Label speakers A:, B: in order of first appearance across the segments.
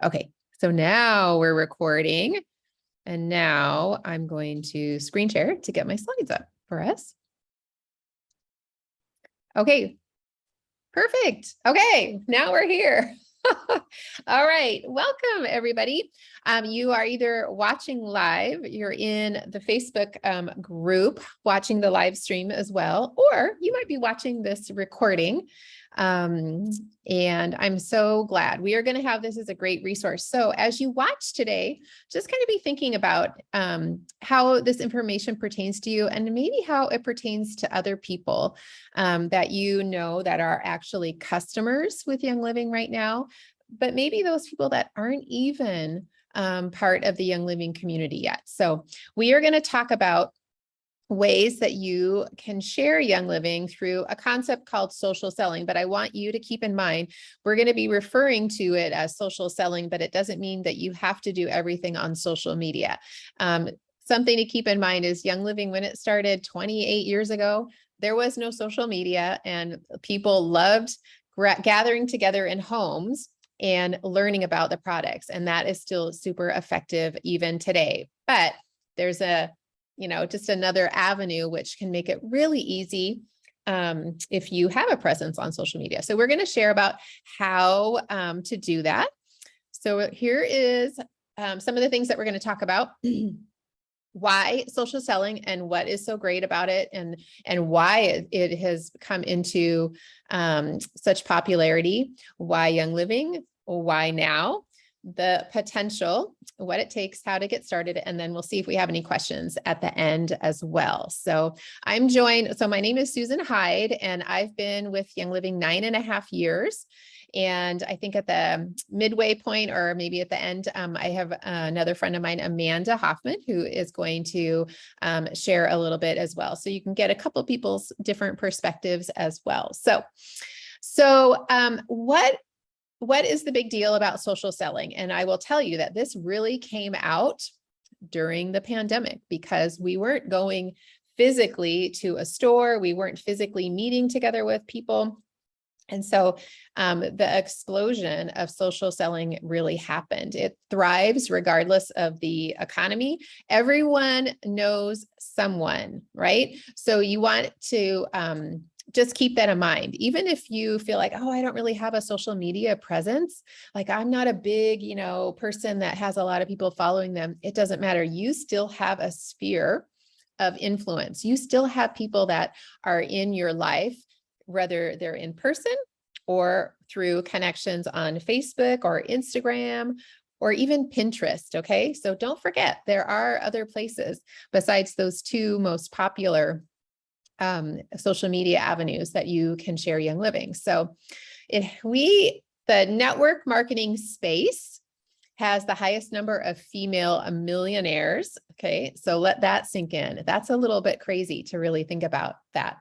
A: Okay, so now we're recording, and now I'm going to screen share to get my slides up for us. Okay, perfect. Okay, now we're here. All right, welcome everybody. You are either watching live, you're in the Facebook group watching the live stream as well, or you might be watching this recording. And I'm so glad we are going to have this as a great resource. So as you watch today, just kind of be thinking about how this information pertains to you and maybe how it pertains to other people that you know that are actually customers with Young Living right now, but maybe those people that aren't even part of the Young Living community yet. So we are going to talk about ways that you can share Young Living through a concept called social selling. But I want you to keep in mind, we're going to be referring to it as social selling, but it doesn't mean that you have to do everything on social media. Something to keep in mind is Young Living, when it started 28 years ago, there was no social media and people loved gathering together in homes and learning about the products. And that is still super effective even today. But there's just another avenue which can make it really easy if you have a presence on social media. So we're going to share about how to do that. So here is some of the things that we're going to talk about. Why social selling and what is so great about it, and why it has come into such popularity, why Young Living, why now, the potential, what it takes, how to get started, and then we'll see if we have any questions at the end as well. So I'm joined, so my name is Susan Hyde, and I've been with Young Living 9.5 years. And I think at the midway point, or maybe at the end, I have another friend of mine, Amanda Hoffman, who is going to share a little bit as well. So you can get a couple people's different perspectives as well. So what is the big deal about social selling? And I will tell you that this really came out during the pandemic because we weren't going physically to a store. We weren't physically meeting together with people. And so the explosion of social selling really happened. It thrives regardless of the economy. Everyone knows someone, right? So you want to just keep that in mind. Even if you feel like, oh, I don't really have a social media presence, like I'm not a big, person that has a lot of people following them, it doesn't matter. You still have a sphere of influence. You still have people that are in your life, whether they're in person or through connections on Facebook or Instagram or even Pinterest. Okay. So don't forget, there are other places besides those two most popular social media avenues that you can share Young Living. So the network marketing space has the highest number of female millionaires. Okay, so let that sink in. That's a little bit crazy to really think about that.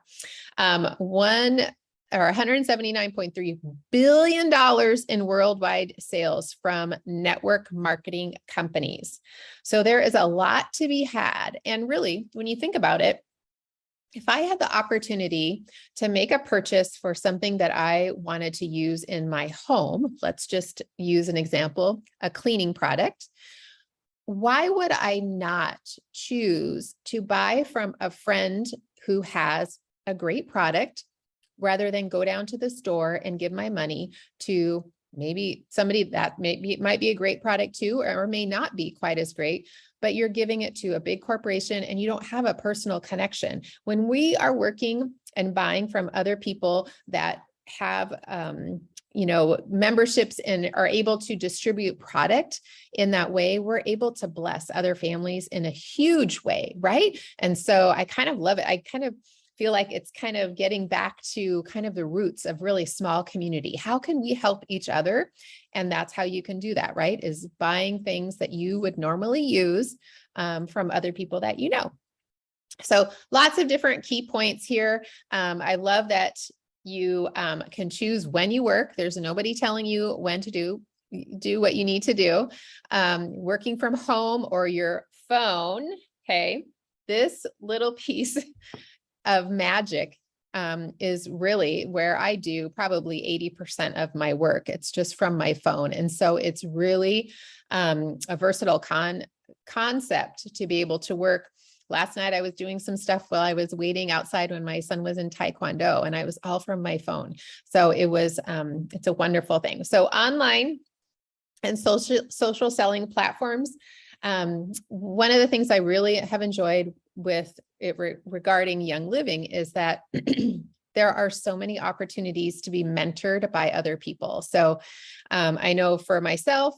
A: $179.3 billion in worldwide sales from network marketing companies. So there is a lot to be had. And really, when you think about it, if I had the opportunity to make a purchase for something that I wanted to use in my home, let's just use an example, a cleaning product, why would I not choose to buy from a friend who has a great product rather than go down to the store and give my money to maybe somebody that might be a great product too, or may not be quite as great, but you're giving it to a big corporation and you don't have a personal connection. When we are working and buying from other people that have, memberships and are able to distribute product in that way, we're able to bless other families in a huge way, right? And so I kind of love it. I kind of feel like it's kind of getting back to kind of the roots of really small community. How can we help each other? And that's how you can do that, right? Is buying things that you would normally use from other people that you know. So lots of different key points here. I love that you can choose when you work. There's nobody telling you when to do what you need to do. Working from home or your phone, okay? This little piece of magic is really where I do probably 80% of my work. It's just from my phone. And so it's really a versatile concept to be able to work. Last night, I was doing some stuff while I was waiting outside when my son was in Taekwondo, and I was all from my phone. So it was, it's a wonderful thing. So online and social selling platforms. One of the things I really have enjoyed with it regarding Young Living is that there are so many opportunities to be mentored by other people. So I know for myself,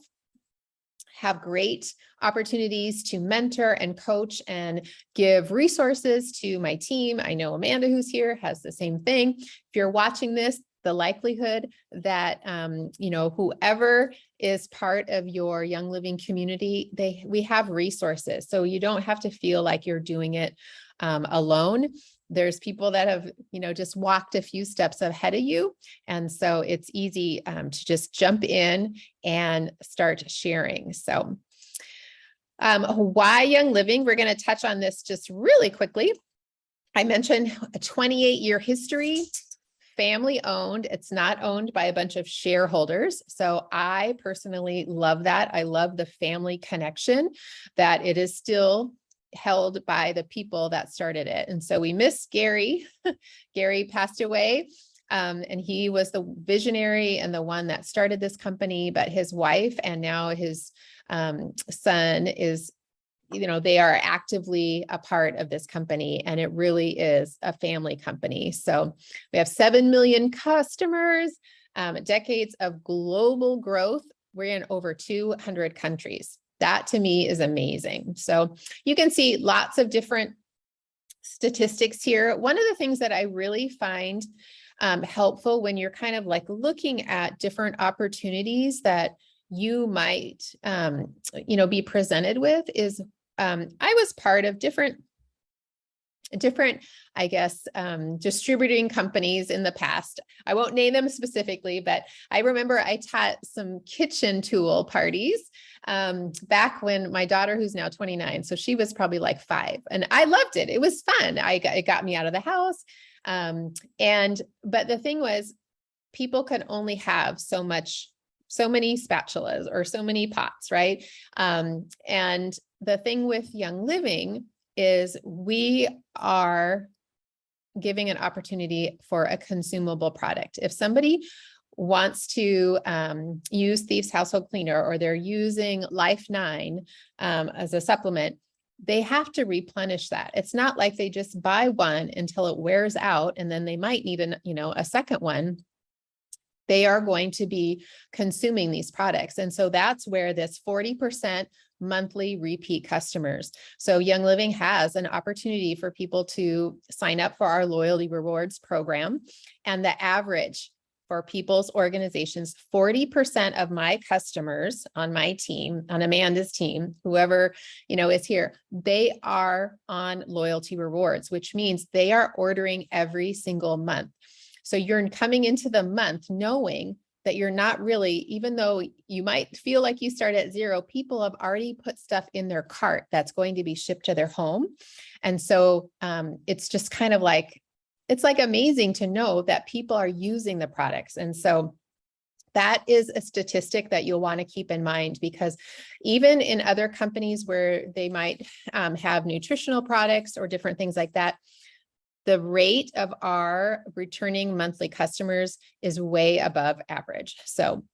A: have great opportunities to mentor and coach and give resources to my team. I know Amanda, who's here, has the same thing. If you're watching this, the likelihood that, whoever is part of your Young Living community, we have resources. So you don't have to feel like you're doing it alone. There's people that have, just walked a few steps ahead of you. And so it's easy to just jump in and start sharing. So why Young Living? We're going to touch on this just really quickly. I mentioned a 28-year history, family owned. It's not owned by a bunch of shareholders. So I personally love that. I love the family connection, that it is still held by the people that started it. And so we miss Gary. Gary passed away, and he was the visionary and the one that started this company, but his wife and now his son is, they are actively a part of this company, and it really is a family company. So we have 7 million customers, decades of global growth. We're in over 200 countries. That to me is amazing. So you can see lots of different statistics here. One of the things that I really find helpful when you're kind of like looking at different opportunities that you might, be presented with is, I was part of different, I guess, distributing companies in the past. I won't name them specifically, but I remember I taught some kitchen tool parties back when my daughter, who's now 29, so she was probably like 5, and I loved it. It was fun. It got me out of the house. But the thing was, people could only have so many spatulas or so many pots, right? And the thing with Young Living is we are giving an opportunity for a consumable product. If somebody wants to use Thieves Household Cleaner, or they're using Life 9 as a supplement, they have to replenish that. It's not like they just buy one until it wears out and then they might need a second one. They are going to be consuming these products. And so that's where this 40% monthly repeat customers. So Young Living has an opportunity for people to sign up for our loyalty rewards program. And the average for people's organizations, 40% of my customers on my team, on Amanda's team, whoever, is here, they are on loyalty rewards, which means they are ordering every single month. So you're coming into the month knowing that you're not really, even though you might feel like you start at zero, people have already put stuff in their cart that's going to be shipped to their home. And so it's just kind of like, it's like amazing to know that people are using the products. And so that is a statistic that you'll want to keep in mind, because even in other companies where they might have nutritional products or different things like that, the rate of our returning monthly customers is way above average. So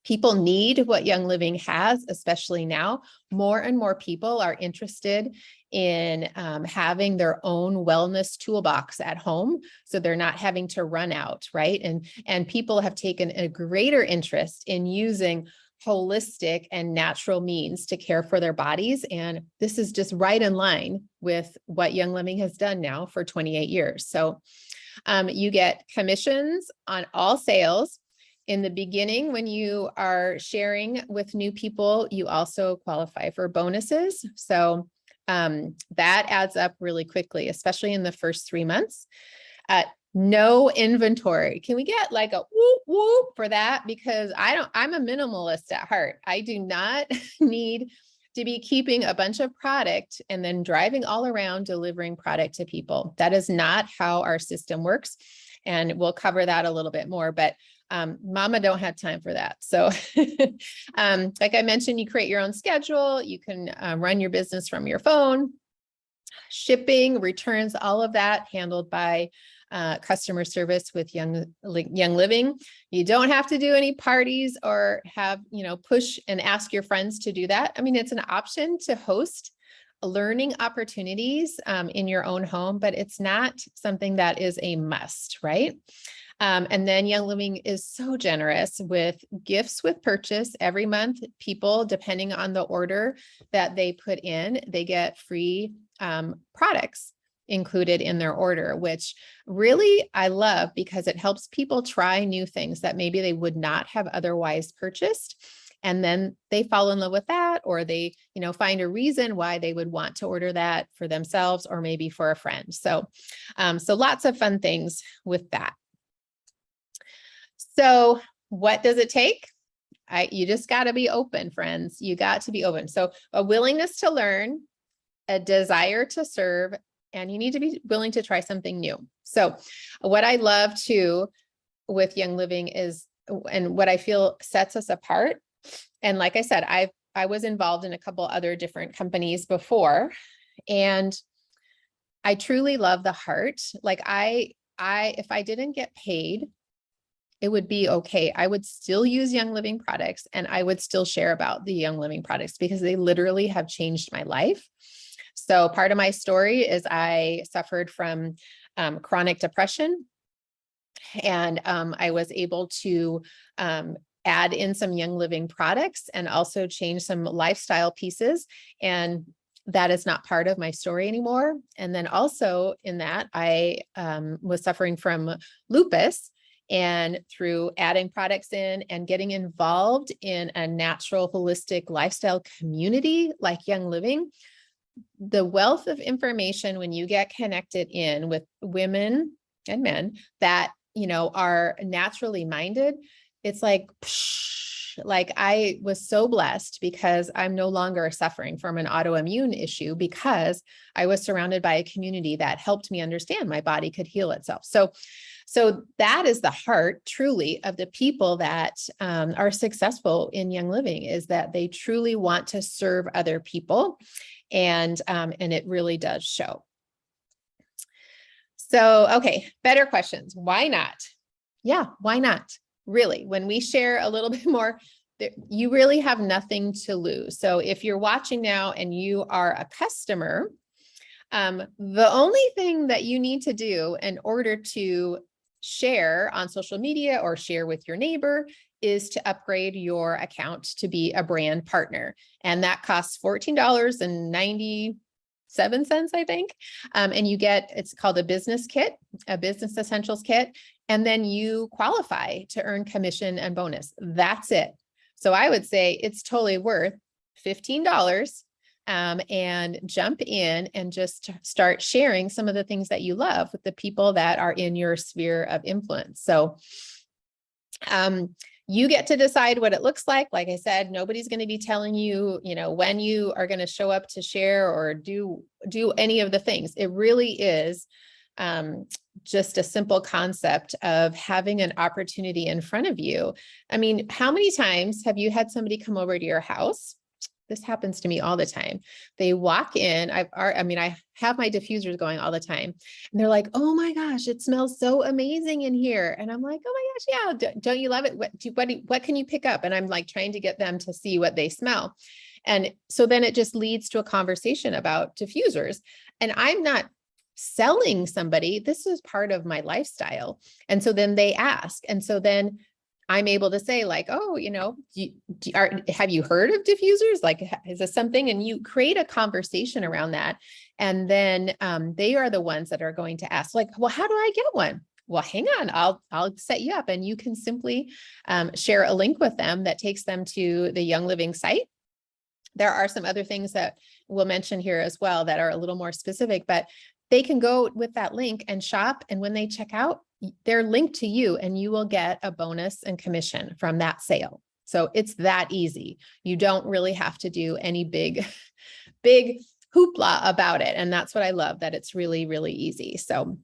A: people need what Young Living has, especially now. More and more people are interested in having their own wellness toolbox at home, so they're not having to run out, right? And people have taken a greater interest in using holistic and natural means to care for their bodies. And this is just right in line with what Young Living has done now for 28 years. So you get commissions on all sales. In the beginning, when you are sharing with new people, you also qualify for bonuses. So that adds up really quickly, especially in the first 3 months. No inventory. Can we get like a whoop whoop for that? Because I'm a minimalist at heart. I do not need to be keeping a bunch of product and then driving all around delivering product to people. That is not how our system works. And we'll cover that a little bit more, but mama don't have time for that. So like I mentioned, you create your own schedule. You can run your business from your phone. Shipping, returns, all of that handled by customer service with Young Living. You don't have to do any parties or have, push and ask your friends to do that. I mean, it's an option to host learning opportunities in your own home, but it's not something that is a must, right? And then Young Living is so generous with gifts with purchase every month. People, depending on the order that they put in, they get free products included in their order, which really I love because it helps people try new things that maybe they would not have otherwise purchased. And then they fall in love with that, or they, find a reason why they would want to order that for themselves or maybe for a friend. So, so lots of fun things with that. So what does it take? You just got to be open, friends. You got to be open. So a willingness to learn, a desire to serve, and you need to be willing to try something new. So what I love too with Young Living is, and what I feel sets us apart. And like I said, I was involved in a couple other different companies before, and I truly love the heart. Like if I didn't get paid, it would be okay. I would still use Young Living products and I would still share about the Young Living products because they literally have changed my life. So part of my story is I suffered from chronic depression, and I was able to add in some Young Living products and also change some lifestyle pieces. And that is not part of my story anymore. And then also in that, I was suffering from lupus. And through adding products in and getting involved in a natural, holistic lifestyle community like Young Living, the wealth of information when you get connected in with women and men that, are naturally minded, it's like I was so blessed because I'm no longer suffering from an autoimmune issue because I was surrounded by a community that helped me understand my body could heal itself. So that is the heart truly of the people that are successful in Young Living, is that they truly want to serve other people. And it really does show. So, okay, better questions. Why not? Yeah, why not? Really, when we share a little bit more, you really have nothing to lose. So if you're watching now and you are a customer, the only thing that you need to do in order to share on social media or share with your neighbor is to upgrade your account to be a brand partner. And that costs $14.97, I think. And you get, it's called a business kit, a business essentials kit. And then you qualify to earn commission and bonus. That's it. So I would say it's totally worth $15 and jump in and just start sharing some of the things that you love with the people that are in your sphere of influence. So you get to decide what it looks like. Like I said, nobody's going to be telling you, when you are going to show up to share or do any of the things. It really is just a simple concept of having an opportunity in front of you. I mean, how many times have you had somebody come over to your house? This happens to me all the time. They walk in, I have my diffusers going all the time, and they're like, oh my gosh, it smells so amazing in here. And I'm like, oh my gosh, yeah, don't you love it? What can you pick up? And I'm like trying to get them to see what they smell. And so then it just leads to a conversation about diffusers. And I'm not selling somebody, this is part of my lifestyle. And so then they ask. And so then I'm able to say like, oh, have you heard of diffusers? Like, is this something? And you create a conversation around that. And then they are the ones that are going to ask like, well, how do I get one? Well, hang on, I'll set you up, and you can simply share a link with them that takes them to the Young Living site. There are some other things that we'll mention here as well that are a little more specific, but they can go with that link and shop. And when they check out, they're linked to you and you will get a bonus and commission from that sale. So it's that easy. You don't really have to do any big hoopla about it. And that's what I love, that it's really, really easy. So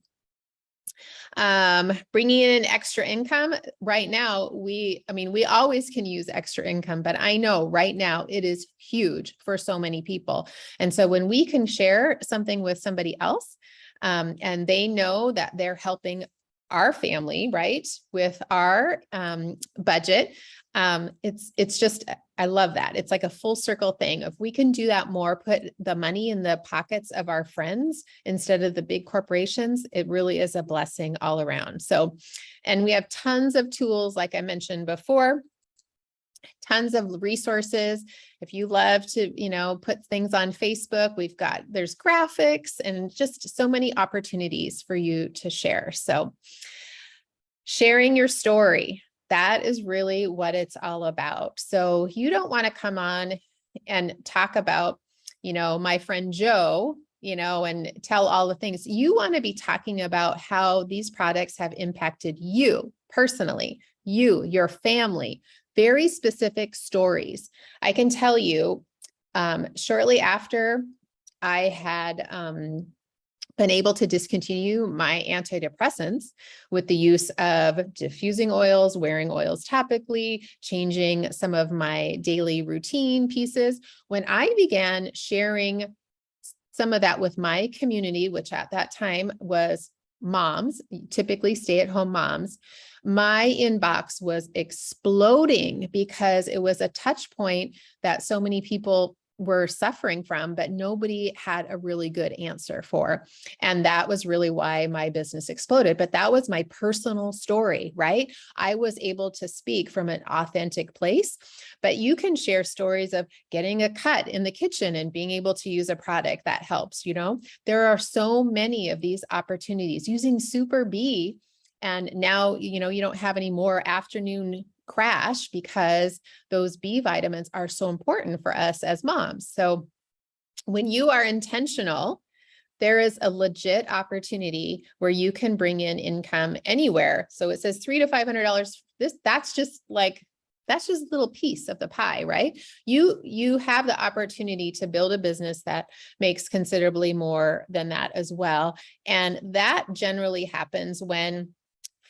A: bringing in extra income right now, we always can use extra income, but I know right now it is huge for so many people. And so when we can share something with somebody else, and they know that they're helping our family, right, with our budget, it's just, I love that. It's like a full circle thing. If we can do that more, put the money in the pockets of our friends instead of the big corporations, it really is a blessing all around. So, and we have tons of tools, like I mentioned before, tons of resources. If you love to, put things on Facebook, there's graphics and just so many opportunities for you to share. So sharing your story, that is really what it's all about. So you don't want to come on and talk about, my friend Joe, and tell all the things. You want to be talking about how these products have impacted you personally, your family, very specific stories. I can tell you, shortly after I had been able to discontinue my antidepressants with the use of diffusing oils, wearing oils topically, changing some of my daily routine pieces. When I began sharing some of that with my community, which at that time was moms, typically stay-at-home moms, my inbox was exploding because it was a touch point that so many people were suffering from, but nobody had a really good answer for. And that was really why my business exploded. But that was my personal story, right? I was able to speak from an authentic place, but you can share stories of getting a cut in the kitchen and being able to use a product that helps. There are so many of these opportunities using Super B. And now, you don't have any more afternoon crash because those B vitamins are so important for us as moms. So when you are intentional, there is a legit opportunity where you can bring in income anywhere. So it says $300 to $500. That's just a little piece of the pie, right? You have the opportunity to build a business that makes considerably more than that as well. And that generally happens when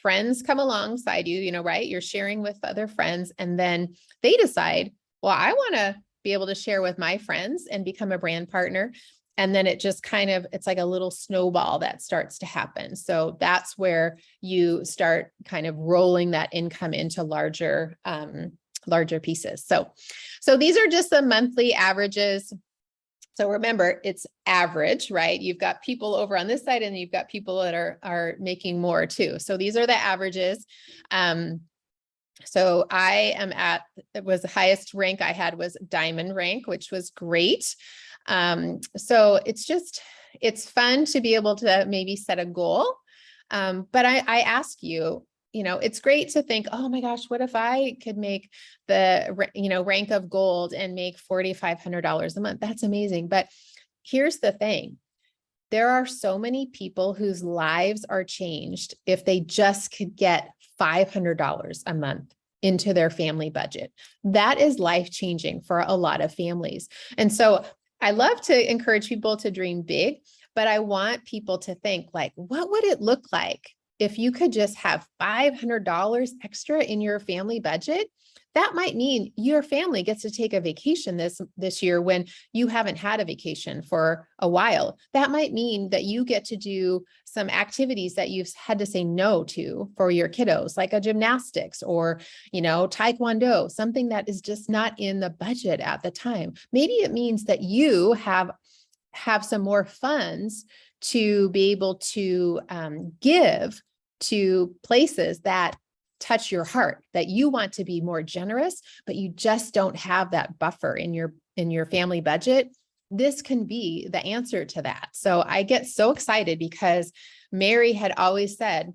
A: friends come alongside you, right? You're sharing with other friends, and then they decide, well, I want to be able to share with my friends and become a brand partner. And then it just it's like a little snowball that starts to happen. So that's where you start kind of rolling that income into larger pieces. So these are just the monthly averages. So remember, it's average, right? You've got people over on this side and you've got people that are making more too. So these are the averages. So the highest rank I had was diamond rank, which was great. So it's fun to be able to maybe set a goal. But I ask you, it's great to think, oh my gosh, what if I could make the, rank of gold and make $4,500 a month? That's amazing. But here's the thing. There are so many people whose lives are changed if they just could get $500 a month into their family budget. That is life-changing for a lot of families. And so I love to encourage people to dream big, but I want people to think like, what would it look like if you could just have $500 extra in your family budget? That might mean your family gets to take a vacation this year when you haven't had a vacation for a while. That might mean that you get to do some activities that you've had to say no to for your kiddos, like a gymnastics or, taekwondo, something that is just not in the budget at the time. Maybe it means that you have some more funds to be able to give to places that touch your heart, that you want to be more generous, but you just don't have that buffer in your family budget. This can be the answer to that. So I get so excited because Mary had always said,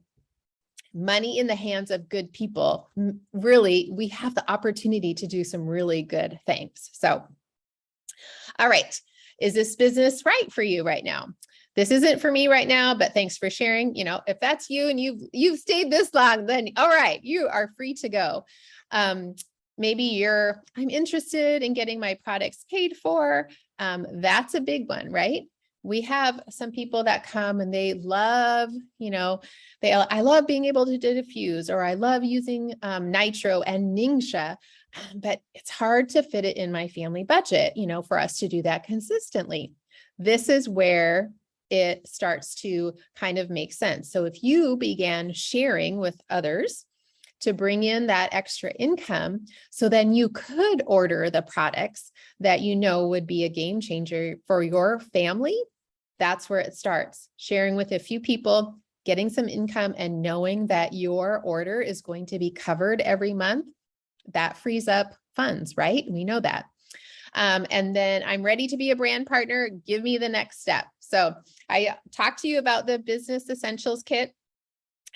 A: money in the hands of good people, really, we have the opportunity to do some really good things. So, all right. Is this business right for you right now? This isn't for me right now, but thanks for sharing. If that's you and you've stayed this long, then all right, you are free to go. maybe I'm interested in getting my products paid for. That's a big one, right? We have some people that come and they love, I love being able to diffuse, or I love using nitro and Ningxia, but it's hard to fit it in my family budget, for us to do that consistently. This is where it starts to kind of make sense. So if you began sharing with others to bring in that extra income, so then you could order the products that would be a game changer for your family, that's where it starts. Sharing with a few people, getting some income, and knowing that your order is going to be covered every month, that frees up funds, right? We know that. And then I'm ready to be a brand partner. Give me the next step. So I talked to you about the business essentials kit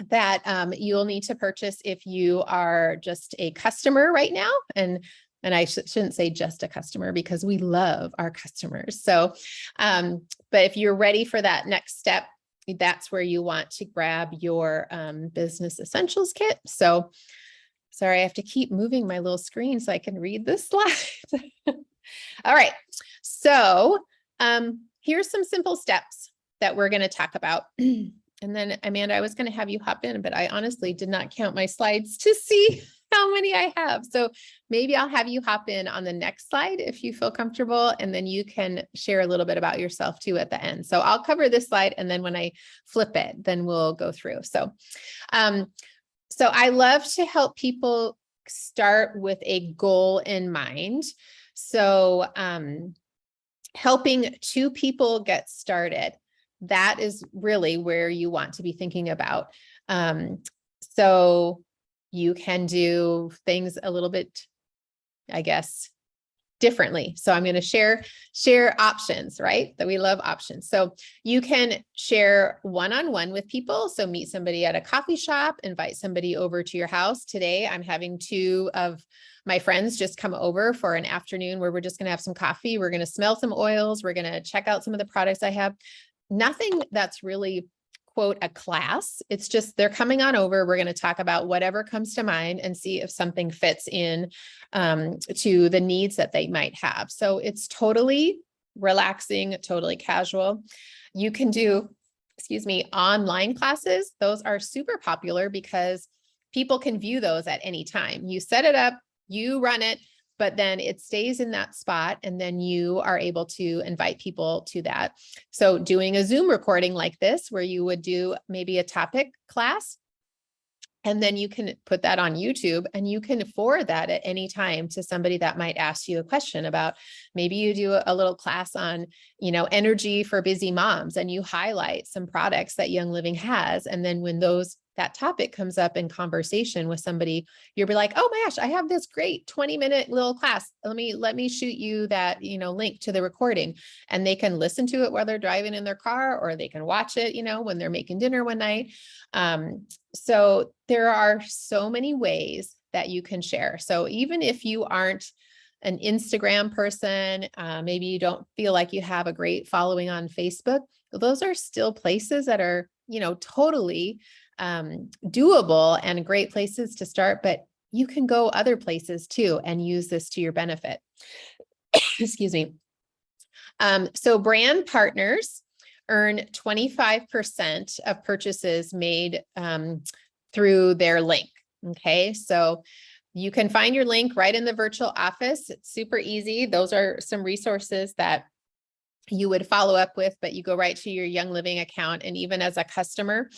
A: that you'll need to purchase if you are just a customer right now. And I shouldn't say just a customer, because we love our customers. So, but if you're ready for that next step, that's where you want to grab your business essentials kit. So sorry, I have to keep moving my little screen so I can read this slide. All right. So here's some simple steps that we're going to talk about. And then, Amanda, I was going to have you hop in, but I honestly did not count my slides to see how many I have. So maybe I'll have you hop in on the next slide if you feel comfortable, and then you can share a little bit about yourself too at the end. So I'll cover this slide, and then when I flip it, then we'll go through. So I love to help people start with a goal in mind. So helping two people get started, that is really where you want to be thinking about. So you can do things a little bit, I guess, differently. So I'm going to share options, right? That we love options. So you can share one-on-one with people. So meet somebody at a coffee shop, invite somebody over to your house. Today, I'm having two of my friends just come over for an afternoon where we're just going to have some coffee. We're going to smell some oils. We're going to check out some of the products I have. Nothing that's really, quote, a class. It's just they're coming on over. We're going to talk about whatever comes to mind and see if something fits in to the needs that they might have. So it's totally relaxing, totally casual. You can do, online classes. Those are super popular because people can view those at any time. You set it up, you run it, but then it stays in that spot, and then you are able to invite people to that. So doing a Zoom recording like this, where you would do maybe a topic class, and then you can put that on YouTube, and you can forward that at any time to somebody that might ask you a question about, maybe you do a little class on, energy for busy moms, and you highlight some products that Young Living has. And then when that topic comes up in conversation with somebody, you'll be like, oh my gosh, I have this great 20-minute little class. Let me shoot you that, link to the recording, and they can listen to it while they're driving in their car, or they can watch it, when they're making dinner one night. So there are so many ways that you can share. So even if you aren't an Instagram person, maybe you don't feel like you have a great following on Facebook, those are still places that are, totally doable and great places to start, but you can go other places too and use this to your benefit. Excuse me. So brand partners earn 25% of purchases made through their link. Okay, so you can find your link right in the virtual office. It's super easy. Those are some resources that you would follow up with, but you go right to your Young Living account. And even as a customer,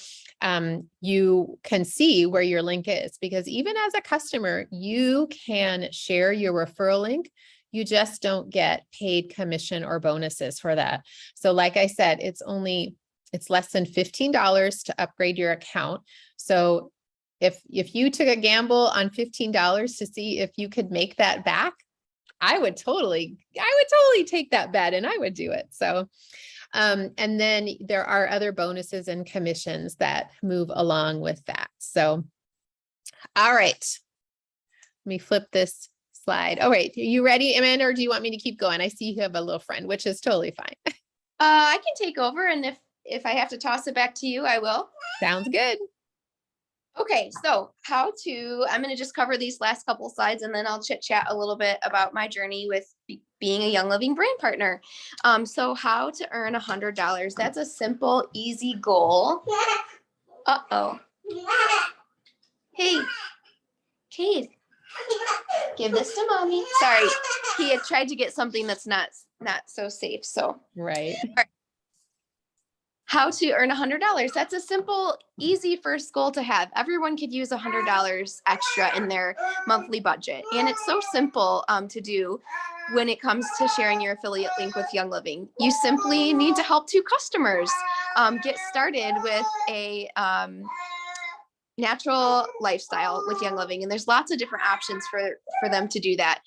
A: you can see where your link is, because even as a customer, you can share your referral link. You just don't get paid commission or bonuses for that. So like I said, it's less than $15 to upgrade your account. So if you took a gamble on $15 to see if you could make that back, I would totally take that bet, and I would do it. So, and then there are other bonuses and commissions that move along with that. So, all right, let me flip this slide. All right, are you ready, Amanda, or do you want me to keep going? I see you have a little friend, which is totally fine.
B: I can take over, and if I have to toss it back to you, I will.
A: Sounds good.
B: Okay. Okay, so I'm going to just cover these last couple slides and then I'll chit chat a little bit about my journey with being a Young Living brand partner. So how to earn $100. That's a simple, easy goal. Uh-oh. Hey, Kate, give this to mommy. Sorry, he had tried to get something that's not so safe. So
A: Right.
B: How to earn $100. That's a simple, easy first goal to have. Everyone could use $100 extra in their monthly budget. And it's so simple to do when it comes to sharing your affiliate link with Young Living. You simply need to help 2 customers get started with a natural lifestyle with Young Living. And there's lots of different options for them to do that.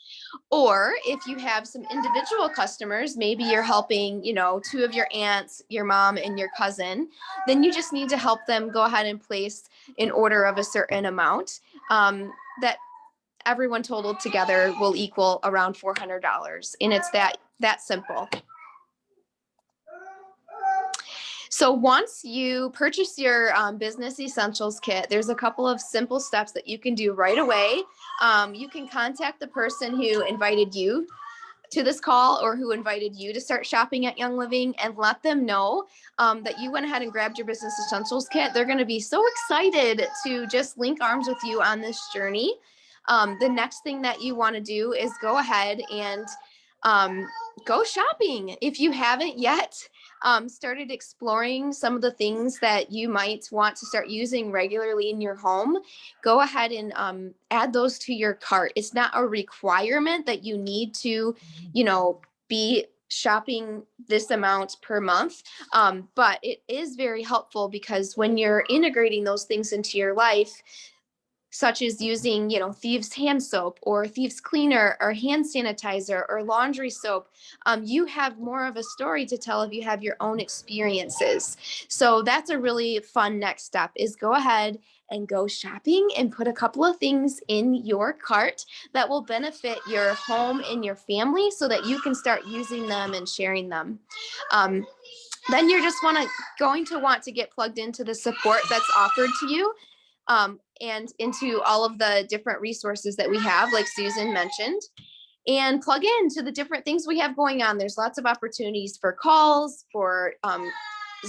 B: Or if you have some individual customers, maybe you're helping, 2 of your aunts, your mom, and your cousin, then you just need to help them go ahead and place an order of a certain amount that everyone totaled together will equal around $400. And it's that simple. So once you purchase your business essentials kit, there's a couple of simple steps that you can do right away. You can contact the person who invited you to this call or who invited you to start shopping at Young Living and let them know that you went ahead and grabbed your business essentials kit. They're going to be so excited to just link arms with you on this journey. The next thing that you want to do is go ahead and go shopping. If you haven't yet started exploring some of the things that you might want to start using regularly in your home, go ahead and add those to your cart. It's not a requirement that you need to, be shopping this amount per month. But it is very helpful because when you're integrating those things into your life, such as using, Thieves hand soap or Thieves cleaner or hand sanitizer or laundry soap, you have more of a story to tell if you have your own experiences. So that's a really fun next step is go ahead and go shopping and put a couple of things in your cart that will benefit your home and your family so that you can start using them and sharing them. Then you're just going to want to get plugged into the support that's offered to you. And into all of the different resources that we have, like Susan mentioned, and plug into the different things we have going on. There's lots of opportunities for calls, for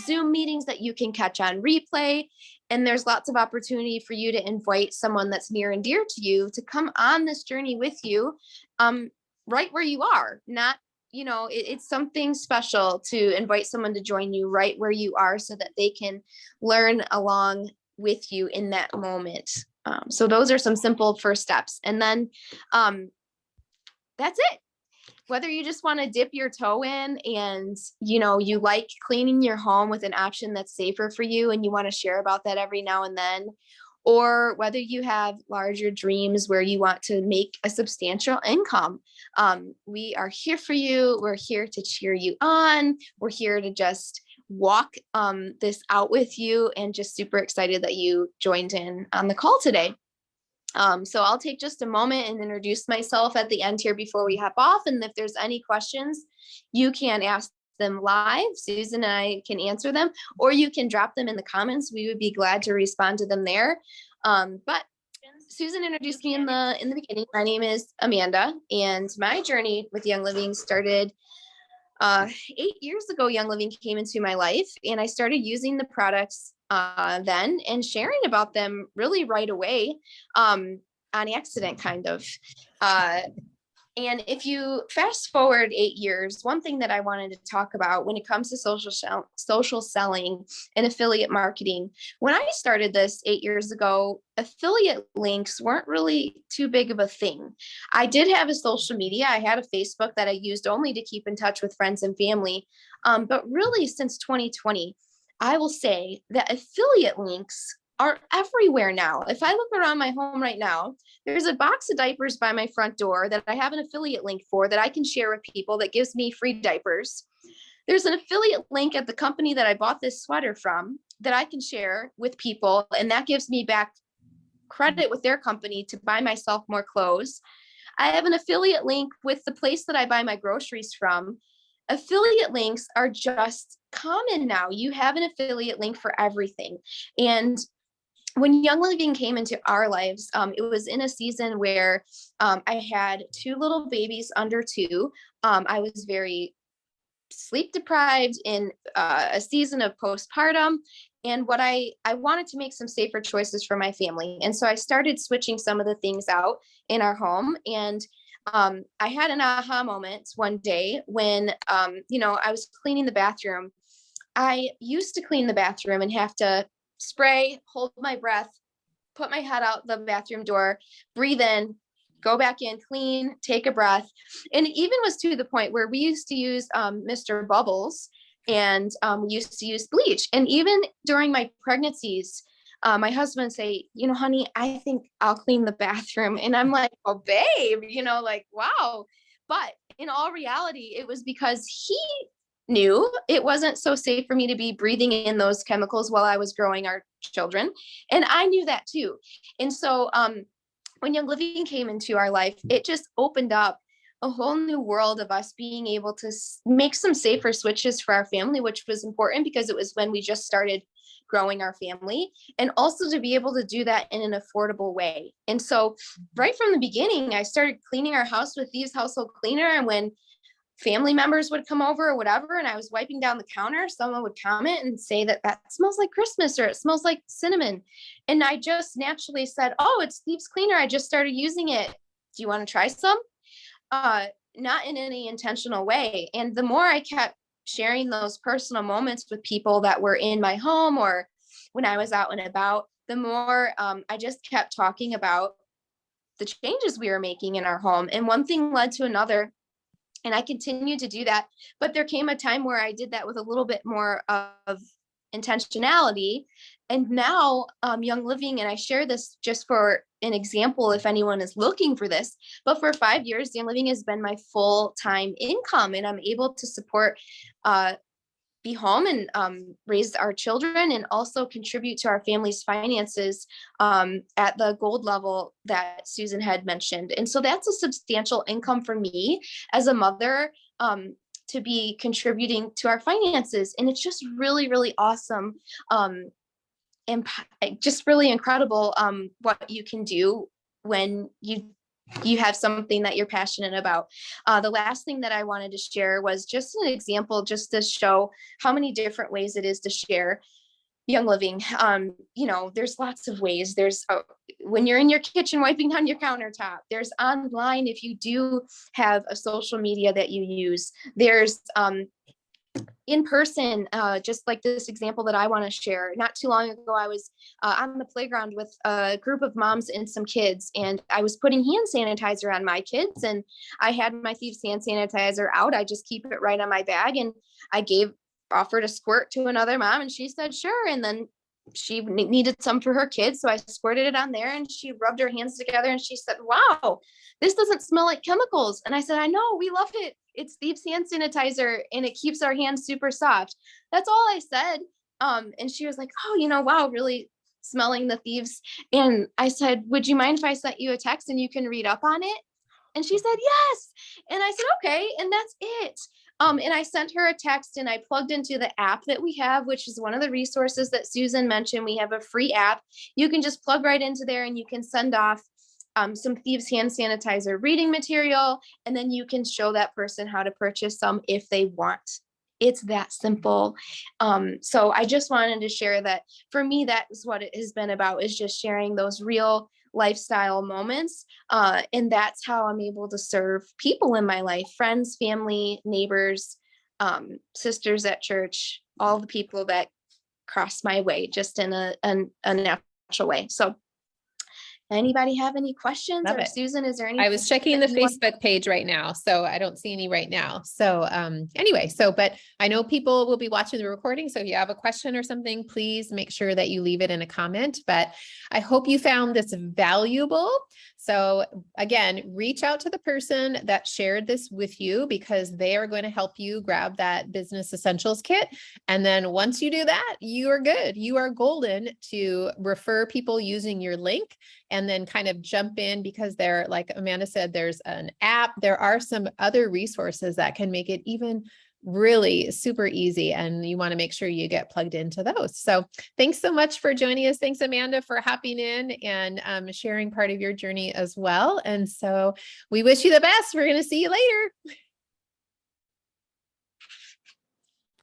B: Zoom meetings that you can catch on replay. And there's lots of opportunity for you to invite someone that's near and dear to you to come on this journey with you, right where you are. Not, it's something special to invite someone to join you right where you are so that they can learn along with you in that moment. So those are some simple first steps. And then that's it. Whether you just want to dip your toe in and, you like cleaning your home with an option that's safer for you and you want to share about that every now and then, or whether you have larger dreams where you want to make a substantial income, we are here for you. We're here to cheer you on. We're here to just walk this out with you and just super excited that you joined in on the call today. So I'll take just a moment and introduce myself at the end here before we hop off. And if there's any questions, you can ask them live. Susan and I can answer them, or you can drop them in the comments. We would be glad to respond to them there. But Susan introduced me in the beginning. My name is Amanda, and my journey with Young Living started 8 years ago. Young Living came into my life and I started using the products then and sharing about them really right away on accident kind of. And if you fast forward 8 years, one thing that I wanted to talk about when it comes to social selling and affiliate marketing, when I started this 8 years ago, affiliate links weren't really too big of a thing. I did have a social media. I had a Facebook that I used only to keep in touch with friends and family. But really since 2020, I will say that affiliate links are everywhere now. If I look around my home right now, there's a box of diapers by my front door that I have an affiliate link for that I can share with people that gives me free diapers. There's an affiliate link at the company that I bought this sweater from that I can share with people, and that gives me back credit with their company to buy myself more clothes. I have an affiliate link with the place that I buy my groceries from. Affiliate links are just common now. You have an affiliate link for everything. And when Young Living came into our lives, it was in a season where I had two little babies under two. I was very sleep deprived in a season of postpartum. And what I wanted to make some safer choices for my family. And so I started switching some of the things out in our home. And I had an aha moment one day when, I was cleaning the bathroom. I used to clean the bathroom and have to spray, hold my breath, put my head out the bathroom door, breathe in, go back in, clean, take a breath. And it even was to the point where we used to use Mr. Bubbles, and we used to use bleach. And even during my pregnancies, my husband would say, honey, I think I'll clean the bathroom. And I'm like, oh, babe, like, wow. But in all reality, it was because he knew it wasn't so safe for me to be breathing in those chemicals while I was growing our children. And I knew that too. And so when Young Living came into our life, it just opened up a whole new world of us being able to make some safer switches for our family, which was important because it was when we just started growing our family, and also to be able to do that in an affordable way. And so right from the beginning, I started cleaning our house with Thieves Household Cleaner. And when family members would come over or whatever, and I was wiping down the counter, someone would comment and say that smells like Christmas, or it smells like cinnamon. And I just naturally said, oh, it's Thieves Cleaner. I just started using it. Do you want to try some? Not in any intentional way. And the more I kept sharing those personal moments with people that were in my home or when I was out and about, the more I just kept talking about the changes we were making in our home. And one thing led to another. And I continued to do that. But there came a time where I did that with a little bit more of intentionality. And now Young Living, and I share this just for an example, if anyone is looking for this, but for 5 years, Young Living has been my full-time income, and I'm able to support, be home and raise our children, and also contribute to our family's finances at the gold level that Susan had mentioned. And so that's a substantial income for me as a mother, to be contributing to our finances. And it's just really, really awesome. And just really incredible what you can do when you have something that you're passionate about. The last thing that I wanted to share was just an example, just to show how many different ways it is to share Young Living. There's lots of ways. There's when you're in your kitchen wiping down your countertop. There's online if you do have a social media that you use. There's in person, just like this example that I want to share. Not too long ago, I was on the playground with a group of moms and some kids, and I was putting hand sanitizer on my kids, and I had my Thieves hand sanitizer out. I just keep it right on my bag, and I offered a squirt to another mom, and she said, sure. And then she needed some for her kids, so I squirted it on there, and she rubbed her hands together, and she said, wow, this doesn't smell like chemicals. And I said, I know, we love it. It's Thieves hand sanitizer, and it keeps our hands super soft. That's all I said. And she was like, oh, wow, really smelling the Thieves. And I said, would you mind if I sent you a text and you can read up on it? And she said, yes. And I said, okay. And that's it. And I sent her a text, and I plugged into the app that we have, which is one of the resources that Susan mentioned. We have a free app. You can just plug right into there, and you can send off some Thieves hand sanitizer reading material, and then you can show that person how to purchase some if they want. It's that simple. So I just wanted to share that for me, that is what it has been about, is just sharing those real lifestyle moments. And that's how I'm able to serve people in my life, friends, family, neighbors, sisters at church, all the people that cross my way, just in a natural way. So anybody have any questions?
A: Love
B: Or
A: it.
B: Susan, is there any?
A: I was checking the Facebook page right now, so I don't see any right now. So anyway, but I know people will be watching the recording. So if you have a question or something, please make sure that you leave it in a comment. But I hope you found this valuable. So again, reach out to the person that shared this with you, because they are going to help you grab that business essentials kit. And then once you do that, you are good. You are golden to refer people using your link, and then kind of jump in, because there, like Amanda said, there's an app. There are some other resources that can make it even really super easy, and you want to make sure you get plugged into those. So thanks so much for joining us. Thanks, Amanda, for hopping in and sharing part of your journey as well. And so we wish you the best. We're going to see you later.